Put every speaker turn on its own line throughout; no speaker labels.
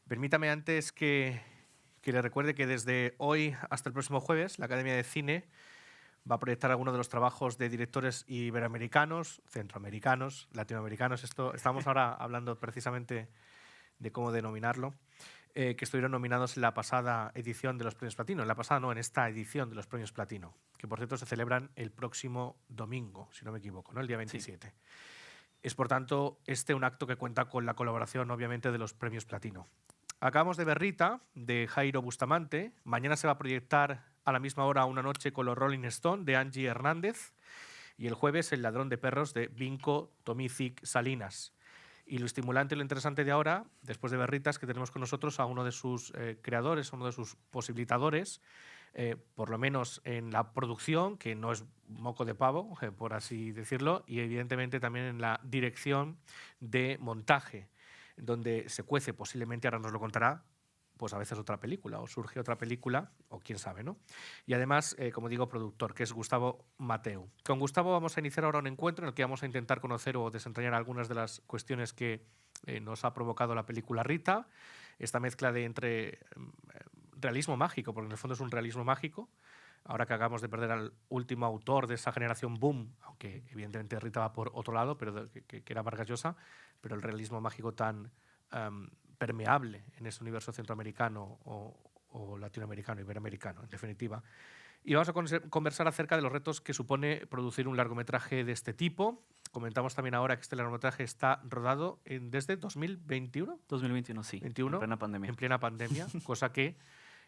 Permítame antes que le recuerde que desde hoy hasta el próximo jueves la Academia de Cine va a proyectar algunos de los trabajos de directores iberoamericanos, centroamericanos, latinoamericanos. Estamos ahora hablando precisamente de cómo denominarlo, que estuvieron nominados en la pasada edición de los Premios Platino. En la pasada no, en esta edición de los Premios Platino, que por cierto se celebran el próximo domingo, si no me equivoco, ¿no? El día 27. Sí. Es por tanto un acto que cuenta con la colaboración, obviamente, de los Premios Platino. Acabamos de ver Rita, de Jairo Bustamante. Mañana se va a proyectar a la misma hora Una noche con los Rolling Stone, de Angie Hernández. Y el jueves El ladrón de perros, de Vinco Tomizic Salinas. Y lo estimulante y lo interesante de ahora, después de ver Rita, es que tenemos con nosotros a uno de sus creadores, a uno de sus posibilitadores, por lo menos en la producción, que no es moco de pavo, por así decirlo, y evidentemente también en la dirección de montaje, donde se cuece posiblemente, ahora nos lo contará, pues a veces otra película, o surge otra película, o quién sabe, ¿no? Y además, como digo, productor, que es Gustavo Mateu. Con Gustavo vamos a iniciar ahora un encuentro en el que vamos a intentar conocer o desentrañar algunas de las cuestiones que nos ha provocado la película Rita, esta mezcla de entre realismo mágico, porque en el fondo es un realismo mágico, ahora que acabamos de perder al último autor de esa generación boom, aunque evidentemente Rita va por otro lado, pero que era Vargas Llosa, pero el realismo mágico tan permeable en ese universo centroamericano o latinoamericano, iberoamericano, en definitiva. Y vamos a conversar acerca de los retos que supone producir un largometraje de este tipo. Comentamos también ahora que este largometraje está rodado desde 2021.
2021, sí.
21,
en plena pandemia.
En plena pandemia, cosa que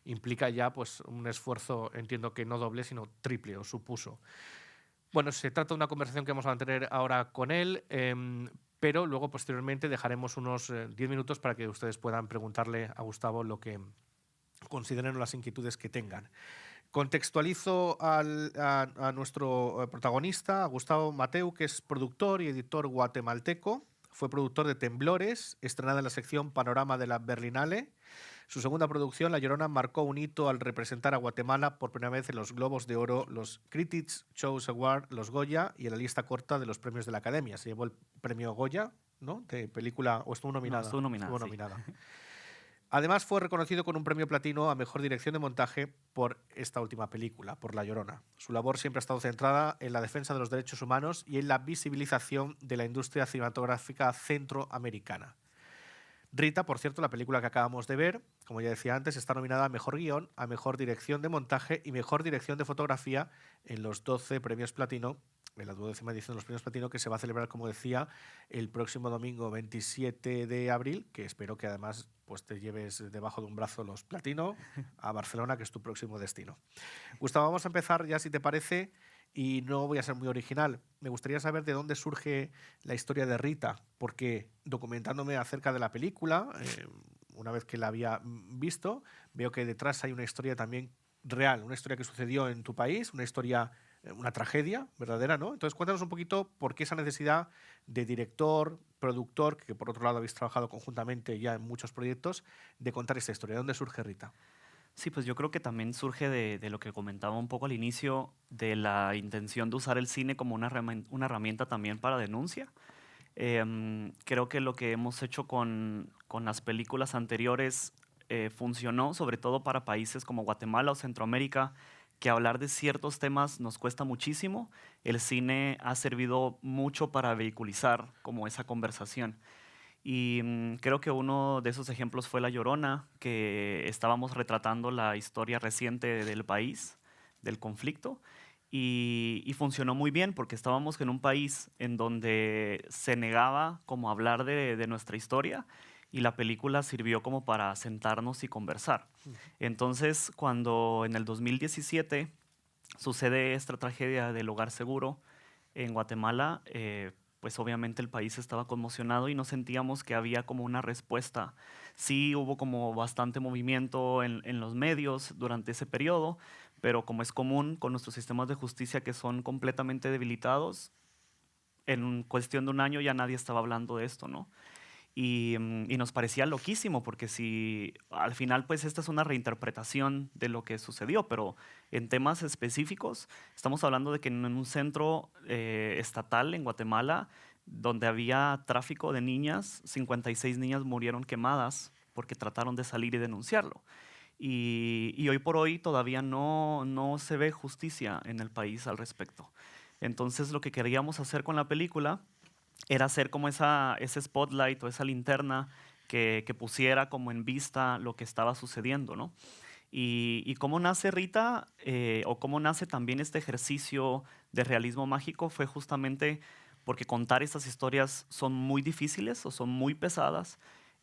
implica ya pues, un esfuerzo, entiendo que no doble, sino triple, o supuso. Bueno, se trata de una conversación que vamos a mantener ahora con él, pero luego posteriormente dejaremos unos 10 minutos para que ustedes puedan preguntarle a Gustavo lo que consideren las inquietudes que tengan. Contextualizo a nuestro protagonista, a Gustavo Mateu, que es productor y editor guatemalteco. Fue productor de Temblores, estrenada en la sección Panorama de la Berlinale. Su segunda producción, La Llorona, marcó un hito al representar a Guatemala por primera vez en los Globos de Oro, los Critics' Choice Award, los Goya y en la lista corta de los premios de la Academia. Se llevó el premio Goya, ¿no?, de película, ¿o estuvo nominada?
No, estuvo nominada.
Estuvo nominada. Sí. Además, fue reconocido con un premio platino a mejor dirección de montaje por esta última película, por La Llorona. Su labor siempre ha estado centrada en la defensa de los derechos humanos y en la visibilización de la industria cinematográfica centroamericana. Rita, por cierto, la película que acabamos de ver, como ya decía antes, está nominada a Mejor Guión, a Mejor Dirección de Montaje y Mejor Dirección de Fotografía en los 12 premios Platino, en la 12ª edición de los premios Platino, que se va a celebrar, como decía, el próximo domingo 27 de abril, que espero que además pues, te lleves debajo de un brazo los Platino a Barcelona, que es tu próximo destino. Gustavo, vamos a empezar ya, si te parece, y no voy a ser muy original. Me gustaría saber de dónde surge la historia de Rita, porque documentándome acerca de la película, una vez que la había visto, veo que detrás hay una historia también real, una historia que sucedió en tu país, una historia, una tragedia verdadera, ¿no? Entonces cuéntanos un poquito por qué esa necesidad de director, productor, que por otro lado habéis trabajado conjuntamente ya en muchos proyectos, de contar esta historia. ¿De dónde surge Rita?
Sí, pues yo creo que también surge de lo que comentaba un poco al inicio, de la intención de usar el cine como una herramienta también para denuncia. Creo que lo que hemos hecho con las películas anteriores funcionó, sobre todo para países como Guatemala o Centroamérica, que hablar de ciertos temas nos cuesta muchísimo. El cine ha servido mucho para vehiculizar como esa conversación. Y creo que uno de esos ejemplos fue La Llorona, que estábamos retratando la historia reciente del país, del conflicto, y funcionó muy bien porque estábamos en un país en donde se negaba como hablar de nuestra historia y la película sirvió como para sentarnos y conversar. Entonces, cuando en el 2017 sucede esta tragedia del Hogar Seguro en Guatemala, pues obviamente el país estaba conmocionado y no sentíamos que había como una respuesta. Sí hubo como bastante movimiento en los medios durante ese periodo, pero como es común con nuestros sistemas de justicia que son completamente debilitados, en cuestión de un año ya nadie estaba hablando de esto, ¿no? Y nos parecía loquísimo, porque si al final pues esta es una reinterpretación de lo que sucedió, pero en temas específicos estamos hablando de que en un centro estatal en Guatemala, donde había tráfico de niñas, 56 niñas murieron quemadas porque trataron de salir y denunciarlo. Y hoy por hoy todavía no se ve justicia en el país al respecto. Entonces lo que queríamos hacer con la película era hacer como ese spotlight o esa linterna que pusiera como en vista lo que estaba sucediendo, ¿no? Y cómo nace Rita, o cómo nace también este ejercicio de realismo mágico, fue justamente porque contar estas historias son muy difíciles o son muy pesadas.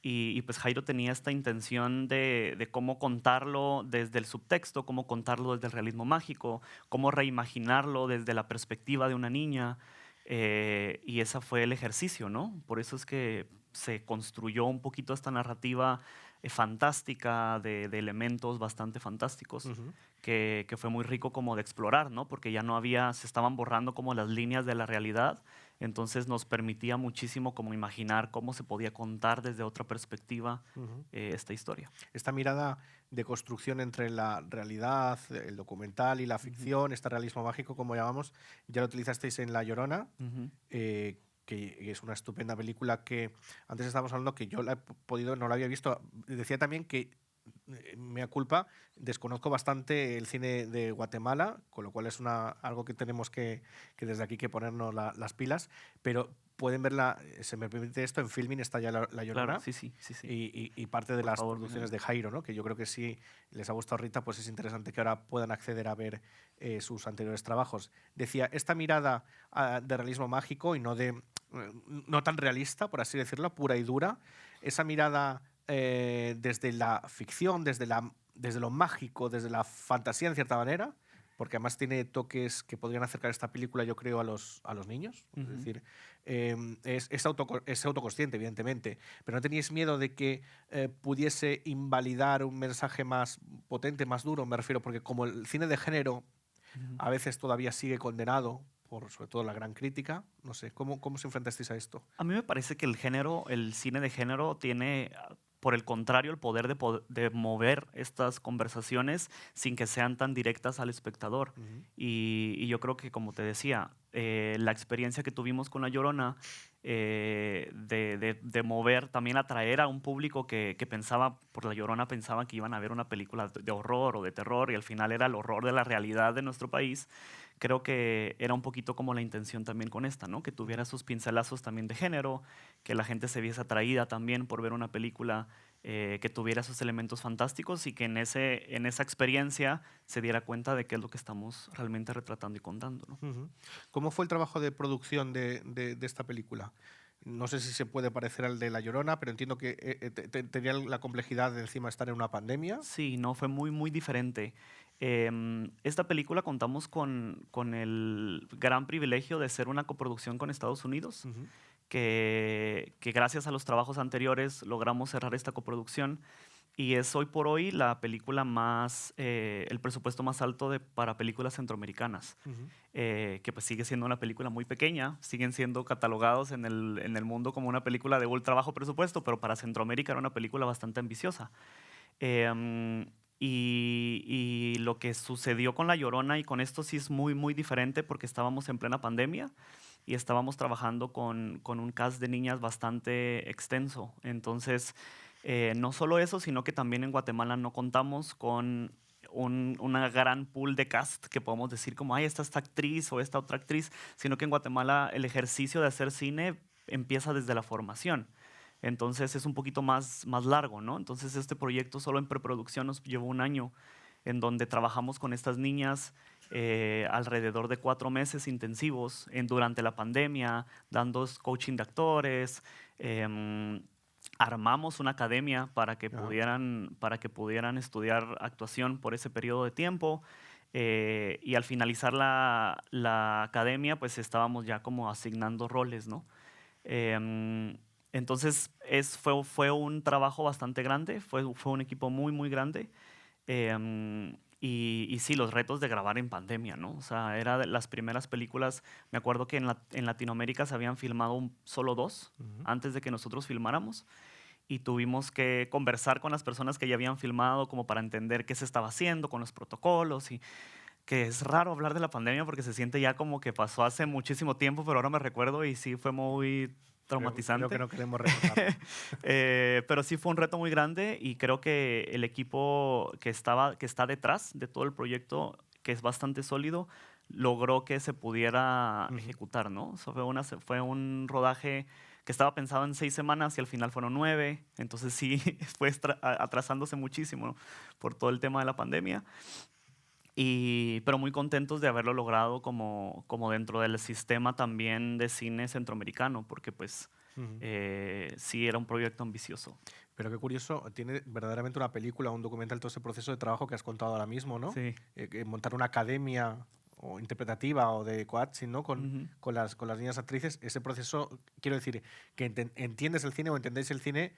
Y pues Jairo tenía esta intención de cómo contarlo desde el subtexto, cómo contarlo desde el realismo mágico, cómo reimaginarlo desde la perspectiva de una niña. Y ese fue el ejercicio, ¿no? Por eso es que se construyó un poquito esta narrativa fantástica, de elementos bastante fantásticos,
Ujú.
que fue muy rico como de explorar, ¿no? Porque ya no había, se estaban borrando como las líneas de la realidad, entonces nos permitía muchísimo como imaginar cómo se podía contar desde otra perspectiva
Ujú.
esta historia.
Esta mirada de construcción entre la realidad, el documental y la
Ujú,
ficción, este realismo mágico, como llamamos, ya lo utilizasteis en La Llorona,
ujú,
que es una estupenda película que antes estábamos hablando que yo la he podido, no la había visto. Decía también que, mea culpa, desconozco bastante el cine de Guatemala, con lo cual es algo que tenemos que desde aquí que ponernos las pilas, pero pueden verla, se me permite esto, en Filmin está ya La
claro,
Llorona,
sí, sí, sí, sí.
y parte de
Por
las
favor,
producciones
mírenla.
de Jairo, ¿no? Que yo creo que si les ha gustado Rita, pues es interesante que ahora puedan acceder a ver sus anteriores trabajos. Decía, esta mirada de realismo mágico y no tan realista, por así decirlo, pura y dura, esa mirada desde la ficción, desde lo mágico, desde la fantasía en cierta manera, porque además tiene toques que podrían acercar esta película, yo creo, a los niños. Es
Ujú.
decir, es autoconsciente, evidentemente, pero ¿no teníais miedo de que pudiese invalidar un mensaje más potente, más duro? Me refiero, porque como el cine de género
Ujú.
a veces todavía sigue condenado por sobre todo la gran crítica, no sé, ¿cómo se enfrentasteis a esto?
A mí me parece que el cine de género tiene, por el contrario, el poder de mover estas conversaciones sin que sean tan directas al espectador.
Ujú.
Y yo creo que, como te decía, la experiencia que tuvimos con La Llorona, de mover, también atraer a un público que pensaba, por La Llorona pensaban que iban a ver una película de horror o de terror y al final era el horror de la realidad de nuestro país. Creo que era un poquito como la intención también con esta, ¿no? Que tuviera
Ujú.
sus pincelazos también de género, que la gente se viese atraída también por ver una película que tuviera esos elementos fantásticos y que en esa experiencia se diera cuenta de qué es lo que estamos realmente retratando y contando, ¿no?
Ujú. ¿Cómo fue el trabajo de producción de esta película? No sé si se puede parecer al de La Llorona, pero entiendo que tenía la complejidad de encima estar en una pandemia.
Sí, no, fue muy, muy diferente. Esta película contamos con el gran privilegio de ser una coproducción con Estados Unidos,
Ujú.
que gracias a los trabajos anteriores logramos cerrar esta coproducción y es hoy por hoy la película más, el presupuesto más alto para películas centroamericanas,
Ujú.
que pues sigue siendo una película muy pequeña, siguen siendo catalogados en el mundo como una película de ultra bajo presupuesto, pero para Centroamérica era una película bastante ambiciosa. Em, y lo que sucedió con La Llorona y con esto sí es muy, muy diferente porque estábamos en plena pandemia y estábamos trabajando con un cast de niñas bastante extenso. Entonces, no solo eso, sino que también en Guatemala no contamos con una gran pool de cast que podemos decir como, ay, esta actriz o esta otra actriz, sino que en Guatemala el ejercicio de hacer cine empieza desde la formación. Entonces es un poquito más largo, ¿no? Entonces este proyecto solo en preproducción nos llevó un año, en donde trabajamos con estas niñas alrededor de 4 meses intensivos durante la pandemia, dando coaching de actores. Armamos una academia
Ajá.
para que pudieran estudiar actuación por ese periodo de tiempo. Y al finalizar la academia, pues estábamos ya como asignando roles, ¿no? Em, entonces fue un trabajo bastante grande, fue un equipo muy, muy grande. Y sí, los retos de grabar en pandemia, ¿no? O sea, era de las primeras películas, me acuerdo que en Latinoamérica se habían filmado solo dos
Ujú.
antes de que nosotros filmáramos y tuvimos que conversar con las personas que ya habían filmado como para entender qué se estaba haciendo con los protocolos y que es raro hablar de la pandemia porque se siente ya como que pasó hace muchísimo tiempo, pero ahora me recuerdo y sí fue muy traumatizante.
Creo que no queremos recordarlo.
Pero sí fue un reto muy grande y creo que el equipo que está detrás de todo el proyecto, que es bastante sólido, logró que se pudiera ejecutar, ¿no? O sea, fue un rodaje que estaba pensado en 6 semanas y al final fueron 9. Entonces sí, fue atrasándose muchísimo, ¿no? Por todo el tema de la pandemia. Pero muy contentos de haberlo logrado como dentro del sistema también de cine centroamericano, porque pues sí era un proyecto ambicioso.
Pero qué curioso, tiene verdaderamente una película, un documental, todo ese proceso de trabajo que has contado ahora mismo, ¿no?
Sí.
Montar una academia o interpretativa o de coaching, ¿no?
Ujú.
Con las niñas actrices, ese proceso, quiero decir, que entiendes el cine o entendéis el cine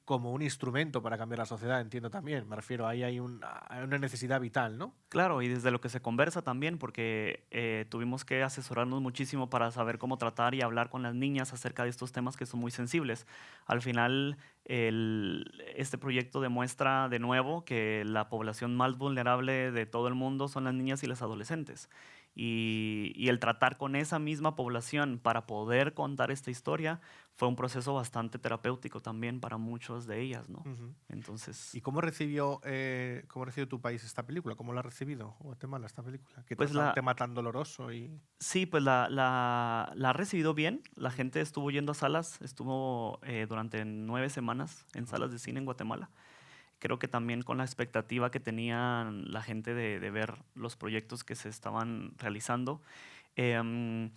como un instrumento para cambiar la sociedad, entiendo también. Me refiero, ahí hay una necesidad vital, ¿no?
Claro, y desde lo que se conversa también, porque tuvimos que asesorarnos muchísimo para saber cómo tratar y hablar con las niñas acerca de estos temas que son muy sensibles. Al final, este proyecto demuestra de nuevo que la población más vulnerable de todo el mundo son las niñas y las adolescentes. Y el tratar con esa misma población para poder contar esta historia fue un proceso bastante terapéutico también para muchas de ellas, ¿no? Entonces,
¿Y cómo recibió tu país esta película? ¿Cómo la ha recibido Guatemala esta película? Que
pues
trata un tema tan doloroso y...
sí, pues la ha recibido bien. La gente estuvo yendo a salas, estuvo durante 9 semanas en salas de cine en Guatemala. Creo que también con la expectativa que tenían la gente de ver los proyectos que se estaban realizando. Em,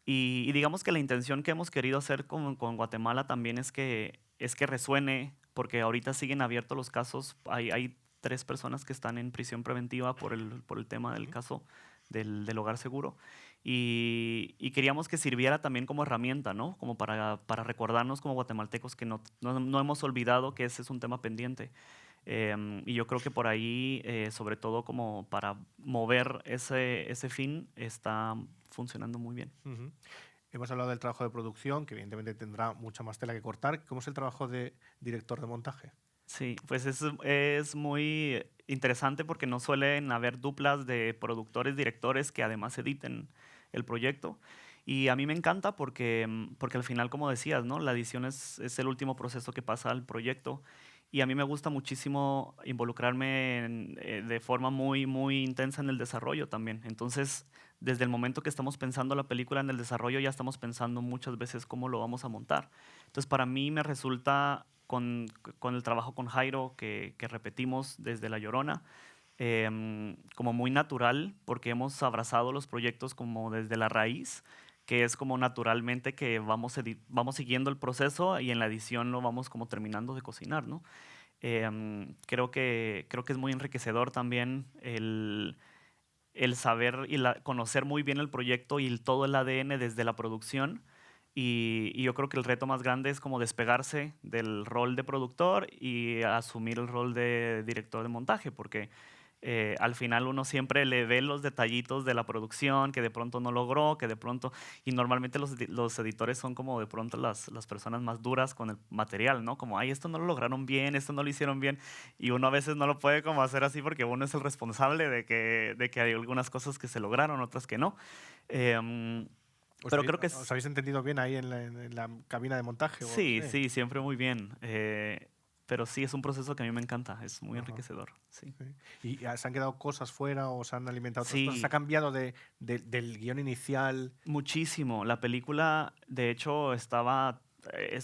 y digamos que la intención que hemos querido hacer con Guatemala también es que resuene, porque ahorita siguen abiertos los casos. Hay 3 personas que están en prisión preventiva por el tema del caso del hogar seguro. Y queríamos que sirviera también como herramienta, ¿no? Como para recordarnos como guatemaltecos que no hemos olvidado que ese es un tema pendiente. Y yo creo que por ahí, sobre todo como para mover ese fin, está funcionando muy bien.
Hemos hablado del trabajo de producción, que evidentemente tendrá mucha más tela que cortar. ¿Cómo es el trabajo de director de montaje?
Sí, pues es muy interesante porque no suelen haber duplas de productores, directores que además editen el proyecto. Y a mí me encanta porque al final, como decías, ¿no? La edición es el último proceso que pasa al proyecto. Y a mí me gusta muchísimo involucrarme de forma muy, muy intensa en el desarrollo también. Entonces, desde el momento que estamos pensando la película en el desarrollo, ya estamos pensando muchas veces cómo lo vamos a montar. Entonces, para mí me resulta con el trabajo con Jairo que repetimos desde La Llorona, como muy natural, porque hemos abrazado los proyectos como desde la raíz, que es como naturalmente que vamos siguiendo el proceso y en la edición lo vamos como terminando de cocinar, ¿no? Creo que es muy enriquecedor también el saber y conocer muy bien el proyecto y todo el ADN desde la producción. Y yo creo que el reto más grande es como despegarse del rol de productor y asumir el rol de director de montaje, porque al final uno siempre le ve los detallitos de la producción que de pronto no logró, que de pronto, y normalmente los editores son como de pronto las personas más duras con el material, ¿no? Como, ay, esto no lo lograron bien, esto no lo hicieron bien, y uno a veces no lo puede como hacer así porque uno es el responsable de que hay algunas cosas que se lograron, otras que no. Pero creo que
¿Os habéis entendido bien ahí en la cabina de montaje?
sí, sí, siempre muy bien. Pero sí, es un proceso que a mí me encanta, es muy enriquecedor. Sí.
¿Y se han quedado cosas fuera o se han alimentado otras cosas?
Sí.
¿Se ha cambiado del guión inicial?
Muchísimo. La película, de hecho, es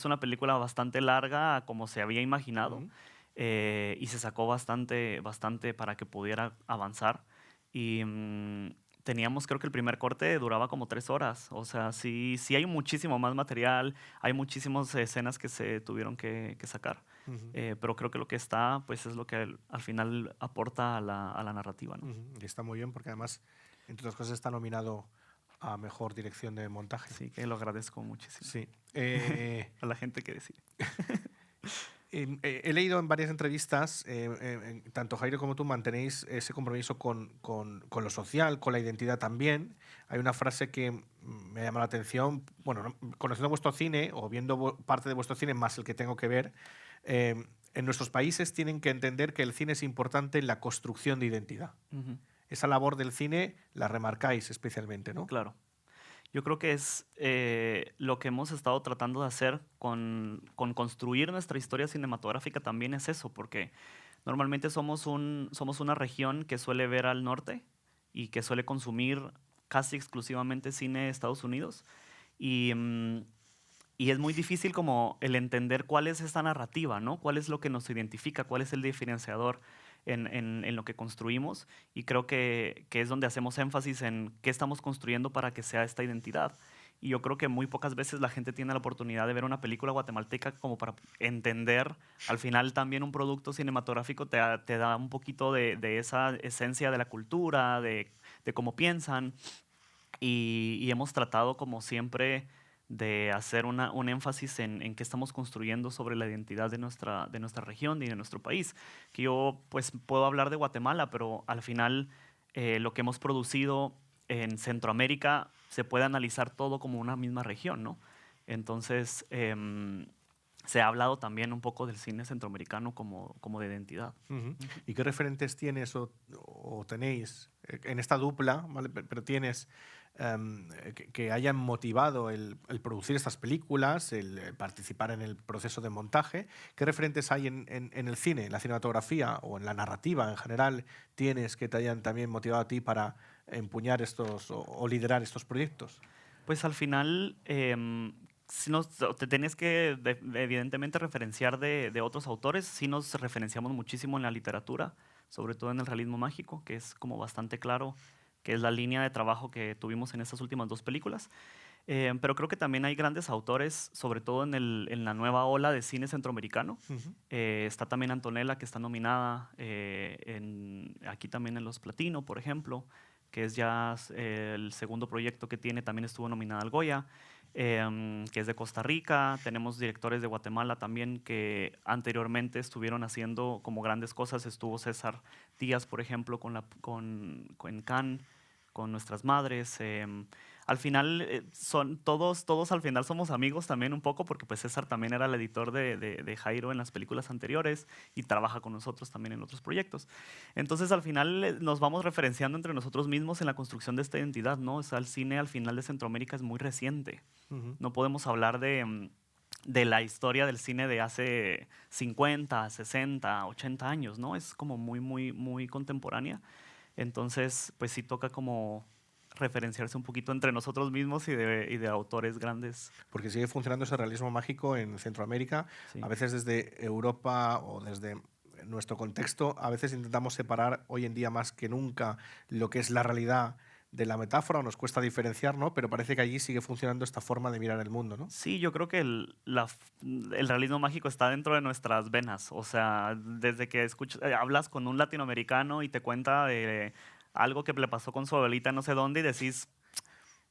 una película bastante larga, como se había imaginado, y se sacó bastante para que pudiera avanzar. Y teníamos, creo que el primer corte duraba como 3 horas. O sea, sí hay muchísimo más material, hay muchísimas escenas que se tuvieron que sacar. Pero creo que lo que está, pues es lo que al final aporta a la narrativa, ¿no?
Y está muy bien porque además, entre otras cosas, está nominado a Mejor Dirección de Montaje.
Sí, que lo agradezco muchísimo.
Sí.
A la gente que decide.
He leído en varias entrevistas, tanto Jairo como tú mantenéis ese compromiso con lo social, con la identidad también. Hay una frase que me llama la atención. Bueno, conociendo vuestro cine o viendo parte de vuestro cine más el que tengo que ver, en nuestros países tienen que entender que el cine es importante en la construcción de identidad. Esa labor del cine la remarcáis especialmente, ¿no?
Claro. Yo creo que es lo que hemos estado tratando de hacer con construir nuestra historia cinematográfica también es eso, porque normalmente somos una región que suele ver al norte y que suele consumir casi exclusivamente cine de Estados Unidos. Y, y es muy difícil como el entender cuál es esta narrativa, ¿no? Cuál es lo que nos identifica, cuál es el diferenciador en lo que construimos. Y creo que es donde hacemos énfasis en qué estamos construyendo para que sea esta identidad. Y yo creo que muy pocas veces la gente tiene la oportunidad de ver una película guatemalteca como para entender. Al final también un producto cinematográfico te da un poquito de esa esencia de la cultura, de cómo piensan. Y hemos tratado, como siempre, de hacer un énfasis en qué estamos construyendo sobre la identidad de nuestra región y de nuestro país. Que yo, pues, puedo hablar de Guatemala, pero al final lo que hemos producido en Centroamérica se puede analizar todo como una misma región, ¿no? Entonces, se ha hablado también un poco del cine centroamericano como de identidad.
Ujú. ¿Y qué referentes tienes o tenéis en esta dupla, ¿vale? Pero tienes que hayan motivado el producir estas películas, el participar en el proceso de montaje? ¿Qué referentes hay en el cine, en la cinematografía o en la narrativa en general tienes que te hayan también motivado a ti para empuñar estos o liderar estos proyectos?
Pues al final, si te tienes que evidentemente referenciar de otros autores. Sí nos referenciamos muchísimo en la literatura, sobre todo en el realismo mágico, que es como bastante claro, que es la línea de trabajo que tuvimos en estas últimas dos películas. Pero creo que también hay grandes autores, sobre todo en la nueva ola de cine centroamericano.
Ujú.
Está también Antonella, que está nominada aquí también en Los Platino, por ejemplo, que es ya el segundo proyecto que tiene. También estuvo nominada al Goya, que es de Costa Rica. Tenemos directores de Guatemala también que anteriormente estuvieron haciendo como grandes cosas. Estuvo César Díaz, por ejemplo, con Cannes, con Nuestras Madres. Al final todos al final somos amigos también un poco, porque pues César también era el editor de Jairo en las películas anteriores y trabaja con nosotros también en otros proyectos. Entonces al final nos vamos referenciando entre nosotros mismos en la construcción de esta identidad, ¿no? O sea, el cine al final de Centroamérica es muy reciente.
Ujú.
No podemos hablar de la historia del cine de hace 50, 60, 80 años, ¿no? Es como muy contemporánea. Entonces, pues sí toca como referenciarse un poquito entre nosotros mismos y de autores grandes.
Porque sigue funcionando ese realismo mágico en Centroamérica, a
Sí.
veces desde Europa o desde nuestro contexto. A veces intentamos separar hoy en día más que nunca lo que es la realidad de la metáfora, o nos cuesta diferenciar, ¿no? Pero parece que allí sigue funcionando esta forma de mirar el mundo, ¿no?
Sí, yo creo que el realismo mágico está dentro de nuestras venas. O sea, desde que hablas con un latinoamericano y te cuenta de algo que le pasó con su abuelita no sé dónde y decís,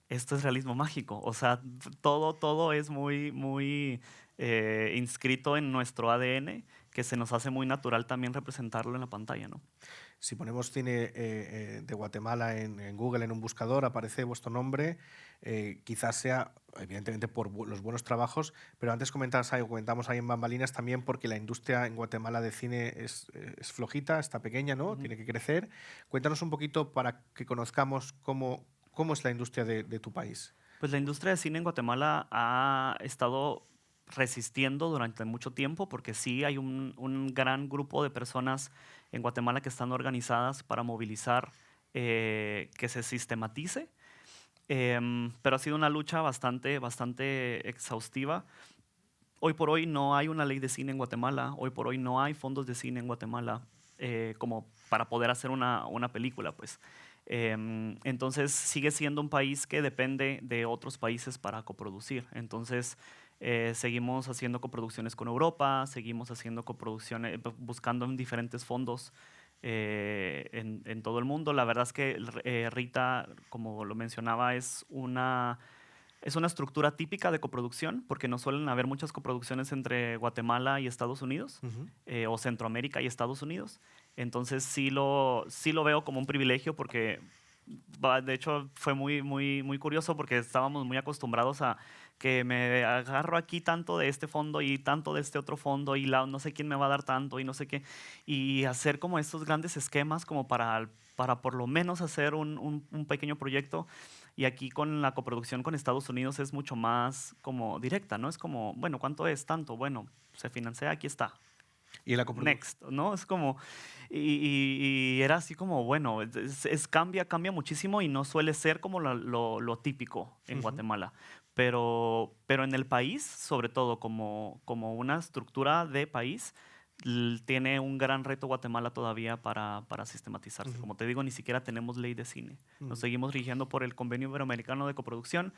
esto es realismo mágico. O sea, todo es muy inscrito en nuestro ADN, que se nos hace muy natural también representarlo en la pantalla, ¿no?
Si ponemos cine de Guatemala en Google, en un buscador, aparece vuestro nombre. Quizás sea, evidentemente, por los buenos trabajos, pero antes comentamos ahí en Bambalinas también porque la industria en Guatemala de cine es flojita, está pequeña, ¿no?
Ujú.
Tiene que crecer. Cuéntanos un poquito para que conozcamos cómo es la industria de tu país.
Pues la industria de cine en Guatemala ha estado resistiendo durante mucho tiempo, porque sí hay un gran grupo de personas en Guatemala que están organizadas para movilizar que se sistematice. Pero ha sido una lucha bastante exhaustiva. Hoy por hoy no hay una ley de cine en Guatemala. Hoy por hoy no hay fondos de cine en Guatemala como para poder hacer una película, pues. Entonces sigue siendo un país que depende de otros países para coproducir. Entonces seguimos haciendo coproducciones con Europa, seguimos haciendo coproducciones, buscando en diferentes fondos en todo el mundo. La verdad es que Rita, como lo mencionaba, es una estructura típica de coproducción, porque no suelen haber muchas coproducciones entre Guatemala y Estados Unidos,
Ujú.
o Centroamérica y Estados Unidos. Entonces sí lo veo como un privilegio, porque de hecho fue muy curioso, porque estábamos muy acostumbrados a que me agarro aquí tanto de este fondo y tanto de este otro fondo y no sé quién me va a dar tanto y no sé qué, y hacer como estos grandes esquemas como para por lo menos hacer un pequeño proyecto. Y aquí con la coproducción con Estados Unidos es mucho más como directa, ¿no? Es como, bueno, ¿cuánto es? Tanto, bueno, se financia, aquí está.
Y la coproducción.
Next, ¿no? Es como, y era así como, bueno, cambia muchísimo y no suele ser como lo típico en Guatemala. Pero en el país, sobre todo como una estructura de país, tiene un gran reto Guatemala todavía para sistematizarse. Como te digo, ni siquiera tenemos ley de cine. Nos seguimos rigiendo por el Convenio Iberoamericano de Coproducción,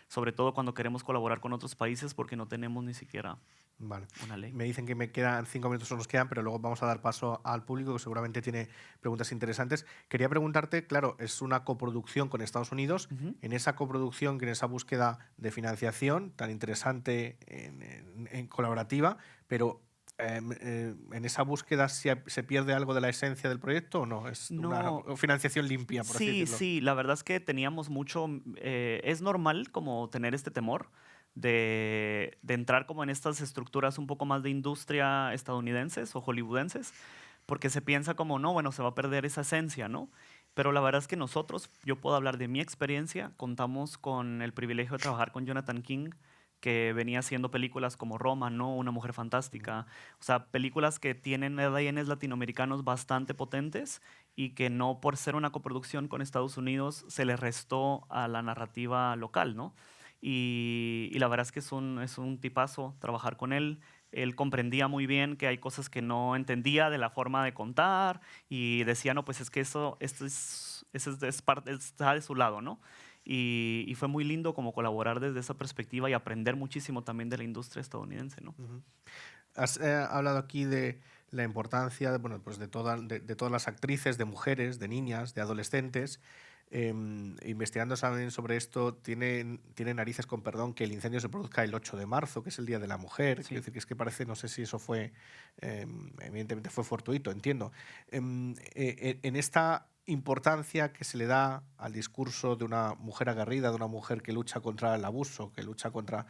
sobre todo cuando queremos colaborar con otros países porque no tenemos ni siquiera
Vale.
una ley.
Me dicen que me quedan 5 minutos, o nos quedan, pero luego vamos a dar paso al público que seguramente tiene preguntas interesantes. Quería preguntarte, claro, es una coproducción con Estados Unidos.
Ujú.
En esa coproducción, en esa búsqueda de financiación tan interesante en colaborativa, pero en esa búsqueda se pierde algo de la esencia del proyecto o no? Es una
No,
financiación limpia, por así
sí,
decirlo.
sí, la verdad es que teníamos mucho, es normal como tener este temor de entrar como en estas estructuras un poco más de industria estadounidenses o hollywoodenses, porque se piensa como, no, bueno, se va a perder esa esencia, ¿no? Pero la verdad es que nosotros, yo puedo hablar de mi experiencia, contamos con el privilegio de trabajar con Jonathan King, que venía haciendo películas como Roma, ¿no? Una mujer fantástica, o sea, películas que tienen ADNs latinoamericanos bastante potentes y que no por ser una coproducción con Estados Unidos se le restó a la narrativa local, ¿no? Y la verdad es que es un tipazo trabajar con él. Él comprendía muy bien que hay cosas que no entendía de la forma de contar y decía, no, pues es que eso es parte, está de su lado, ¿no? Y fue muy lindo como colaborar desde esa perspectiva y aprender muchísimo también de la industria estadounidense, ¿no?
Ujú. Has hablado aquí de la importancia bueno, pues de todas las actrices, de mujeres, de niñas, de adolescentes. Investigando también sobre esto, tiene narices, con perdón, que el incendio se produzca el 8 de marzo, que es el Día de la Mujer. Quiero
Sí.
decir que es que parece, no sé si eso fue, evidentemente fue fortuito, entiendo. En esta importancia que se le da al discurso de una mujer aguerrida, de una mujer que lucha contra el abuso, que lucha contra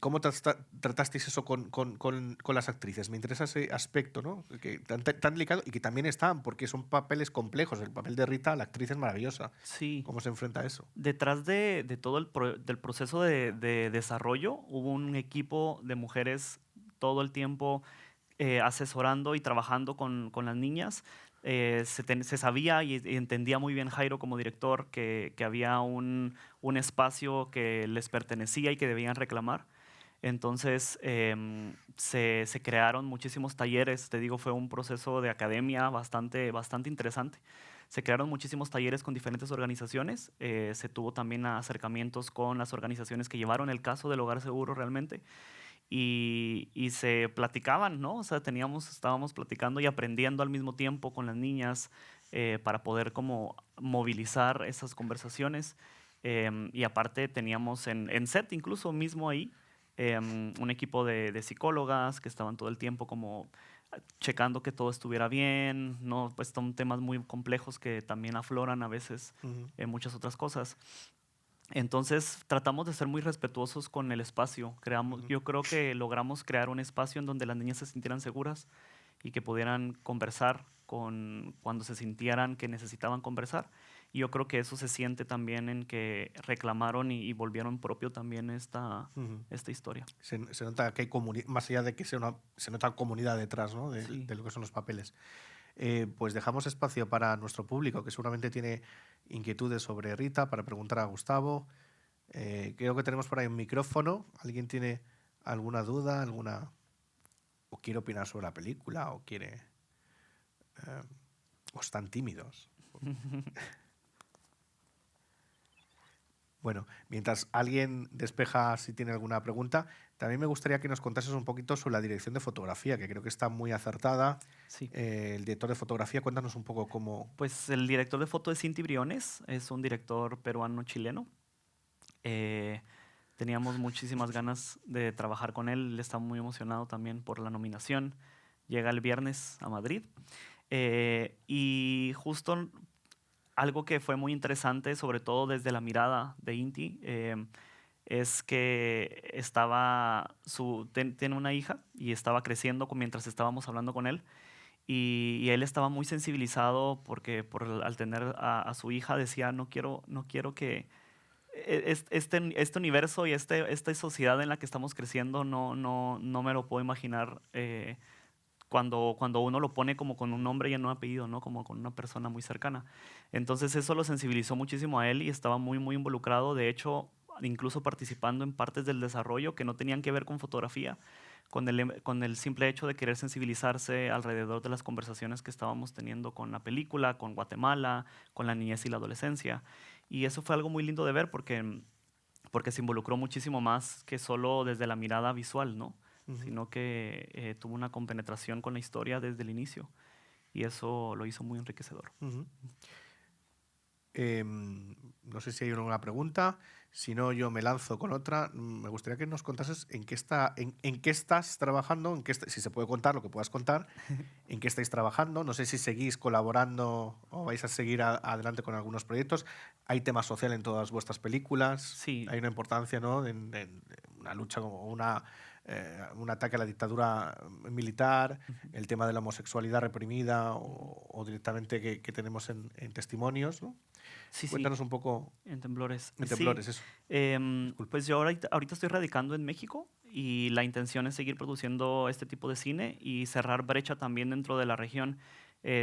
¿cómo tratasteis eso con las actrices? Me interesa ese aspecto, ¿no? Que tan delicado y que también están, porque son papeles complejos. El papel de Rita, la actriz es maravillosa.
Sí.
¿Cómo se enfrenta a eso?
Detrás de todo del proceso de desarrollo hubo un equipo de mujeres todo el tiempo asesorando y trabajando con las niñas. Se sabía y entendía muy bien Jairo como director que había un espacio que les pertenecía y que debían reclamar. Entonces se crearon muchísimos talleres, te digo, fue un proceso de academia bastante interesante. Se crearon muchísimos talleres con diferentes organizaciones, se tuvo también acercamientos con las organizaciones que llevaron el caso del Hogar Seguro realmente y se platicaban, ¿no? O sea, estábamos platicando y aprendiendo al mismo tiempo con las niñas para poder como movilizar esas conversaciones. Y aparte teníamos en set incluso mismo ahí un equipo de psicólogas que estaban todo el tiempo como checando que todo estuviera bien, ¿no? Pues son temas muy complejos que también afloran a veces
Ujú,
en muchas otras cosas. Entonces tratamos de ser muy respetuosos con el espacio.
ujú.
Yo creo que logramos crear un espacio en donde las niñas se sintieran seguras y que pudieran conversar cuando se sintieran que necesitaban conversar. Y yo creo que eso se siente también en que reclamaron y volvieron propio también
Ujú.
esta historia.
Se nota que hay comunidad, más allá de que se nota comunidad detrás, ¿no?
Sí.
De lo que son los papeles. Pues dejamos espacio para nuestro público, que seguramente tiene inquietudes sobre Rita, para preguntar a Gustavo. Creo que tenemos por ahí un micrófono. ¿Alguien tiene alguna duda, o quiere opinar sobre la película, o están tímidos? Bueno, mientras alguien despeja si tiene alguna pregunta, también me gustaría que nos contases un poquito sobre la dirección de fotografía, que creo que está muy acertada.
Sí.
El director de fotografía, cuéntanos un poco cómo.
Pues el director de foto es Inti Briones, es un director peruano-chileno. Eh, Teníamos muchísimas ganas de trabajar con él, él está muy emocionado también por la nominación. Llega el viernes a Madrid. Y justo algo que fue muy interesante, sobre todo desde la mirada de Inti, es que tiene una hija y estaba creciendo mientras estábamos hablando con él y él estaba muy sensibilizado porque al tener a su hija decía, no quiero que este universo y esta sociedad en la que estamos creciendo no me lo puedo imaginar cuando uno lo pone como con un nombre y un apellido, ¿no? Como con una persona muy cercana. Entonces eso lo sensibilizó muchísimo a él y estaba muy involucrado. De hecho, incluso participando en partes del desarrollo que no tenían que ver con fotografía, con el simple hecho de querer sensibilizarse alrededor de las conversaciones que estábamos teniendo con la película, con Guatemala, con la niñez y la adolescencia. Y eso fue algo muy lindo de ver porque se involucró muchísimo más que solo desde la mirada visual, ¿no?
Ujú,
Sino que tuvo una compenetración con la historia desde el inicio y eso lo hizo muy enriquecedor.
ujú. No sé si hay alguna pregunta. Si no, yo me lanzo con otra. Me gustaría que nos contases en qué estás trabajando, si se puede contar lo que puedas contar, en qué estáis trabajando. No sé si seguís colaborando o vais a seguir adelante con algunos proyectos. Hay tema social en todas vuestras películas.
Sí,
Hay una importancia, ¿no? En una lucha como un ataque a la dictadura militar,
ujú,
el tema de la homosexualidad reprimida
ujú.
o directamente que tenemos en testimonios, ¿no?
Sí,
Cuéntanos un poco
en temblores.
en
Sí,
temblores, eso. Disculpa.
pues yo ahorita estoy radicando en México y la intención es seguir produciendo este tipo de cine y cerrar brecha también dentro de la región.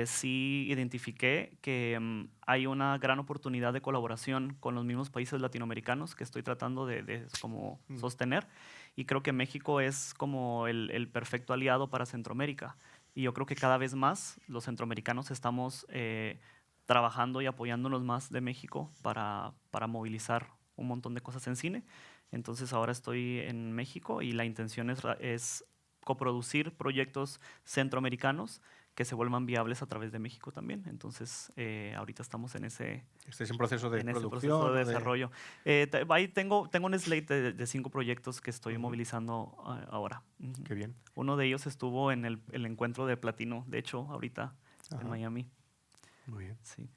Sí identifiqué que hay una gran oportunidad de colaboración con los mismos países latinoamericanos que estoy tratando de como
Mm,
sostener y creo que México es como el perfecto aliado para Centroamérica. Y yo creo que cada vez más los centroamericanos estamos trabajando y apoyándonos más de México para movilizar un montón de cosas en cine. Entonces ahora estoy en México y la intención es coproducir proyectos centroamericanos que se vuelvan viables a través de México también. Entonces ahorita estamos
¿Estáis en proceso de
en ese proceso
producción
de
o de...?
desarrollo. Ahí tengo un slate de 5 proyectos que estoy
Ujú,
movilizando ahora. Ujú.
qué bien.
Uno de ellos estuvo en el encuentro de Platino, de hecho, ahorita en
Ajá,
Miami.
muy bien.
Sí.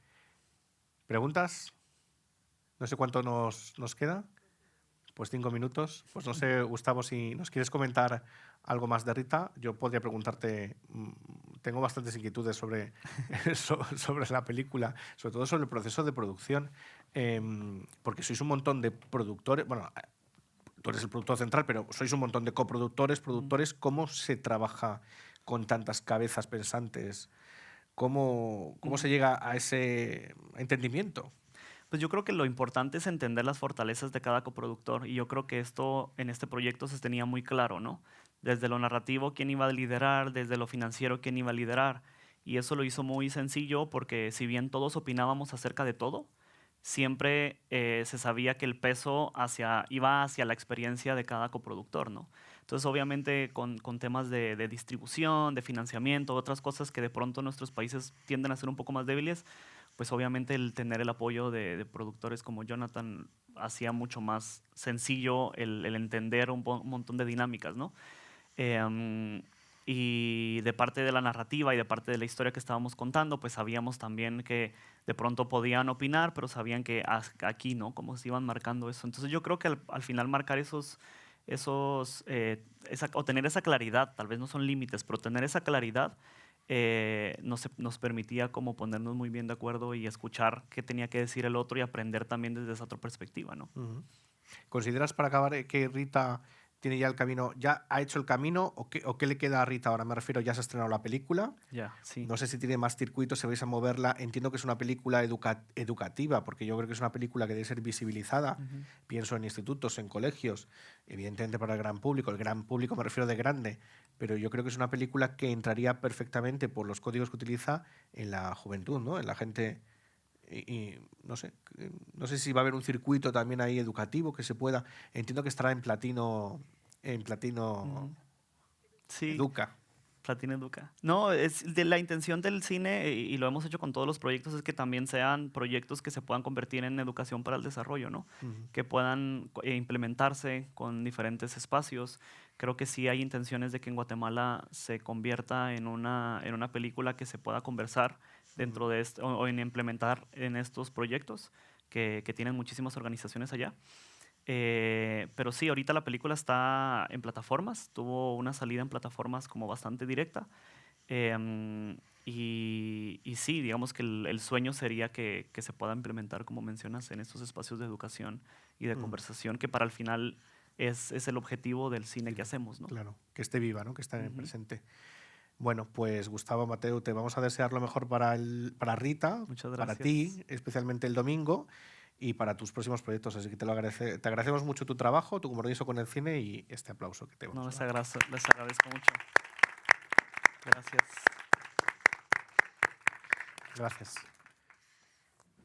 ¿Preguntas? No sé cuánto nos queda. Pues 5 minutos. Pues no sé, Gustavo, si nos quieres comentar algo más de Rita. Yo podría preguntarte, tengo bastantes inquietudes sobre la película, sobre todo sobre el proceso de producción, porque sois un montón de productores, bueno, tú eres el productor central, pero sois un montón de coproductores,
Ujú.
productores. ¿Cómo se trabaja con tantas cabezas pensantes? ¿Cómo se
Ujú.
llega a ese entendimiento?
Pues yo creo que lo importante es entender las fortalezas de cada coproductor y yo creo que esto en este proyecto se tenía muy claro, ¿no? Desde lo narrativo, quién iba a liderar, desde lo financiero, quién iba a liderar. Y eso lo hizo muy sencillo porque si bien todos opinábamos acerca de todo, siempre se sabía que el peso iba hacia la experiencia de cada coproductor, ¿no? Entonces, obviamente, con temas de distribución, de financiamiento, otras cosas que de pronto nuestros países tienden a ser un poco más débiles, pues obviamente el tener el apoyo de productores como Jonathan hacía mucho más sencillo el entender un montón de dinámicas, ¿no? Em, y de parte de la narrativa y de parte de la historia que estábamos contando, pues sabíamos también que de pronto podían opinar, pero sabían que aquí, ¿no? Cómo se iban marcando eso. Entonces yo creo que al final marcar o tener esa claridad, tal vez no son límites, pero tener esa claridad nos permitía como ponernos muy bien de acuerdo y escuchar qué tenía que decir el otro y aprender también desde esa otra perspectiva, ¿no?
Ujú. ¿Consideras para acabar que Rita tiene ya el camino, ya ha hecho el camino o qué le queda a Rita ahora? Me refiero, ya se ha estrenado la película.
Ya, sí.
No sé si tiene más circuitos, si vais a moverla. Entiendo que es una película educativa, porque yo creo que es una película que debe ser visibilizada.
Ujú,
Pienso en institutos, en colegios, evidentemente para el gran público. El gran público me refiero de grande, pero yo creo que es una película que entraría perfectamente por los códigos que utiliza en la juventud, ¿no? En la gente. Y no sé si va a haber un circuito también ahí educativo que se pueda. Entiendo que estará en Platino
ujú. Sí,
Educa.
Platino Educa. No, es de la intención del cine, y lo hemos hecho con todos los proyectos, es que también sean proyectos que se puedan convertir en educación para el desarrollo, ¿no?
Ujú,
Que puedan implementarse con diferentes espacios. Creo que sí hay intenciones de que en Guatemala se convierta en una película que se pueda conversar
ujú,
dentro de esto o en implementar en estos proyectos que tienen muchísimas organizaciones allá. Pero sí, ahorita la película está en plataformas, tuvo una salida en plataformas como bastante directa. Y sí, digamos que el sueño sería que se pueda implementar, como mencionas, en estos espacios de educación y de conversación, que para el final es el objetivo del cine que hacemos, ¿no?
Claro, que esté viva, ¿no? Que esté presente. Bueno, pues Gustavo, Mateu, te vamos a desear lo mejor para Rita,
Muchas
para
gracias.
ti, especialmente el domingo, y para tus próximos proyectos. Así que te agradecemos mucho tu trabajo, tu compromiso con el cine y este aplauso que te vamos a dar.
Les agradezco mucho. Gracias.
Gracias.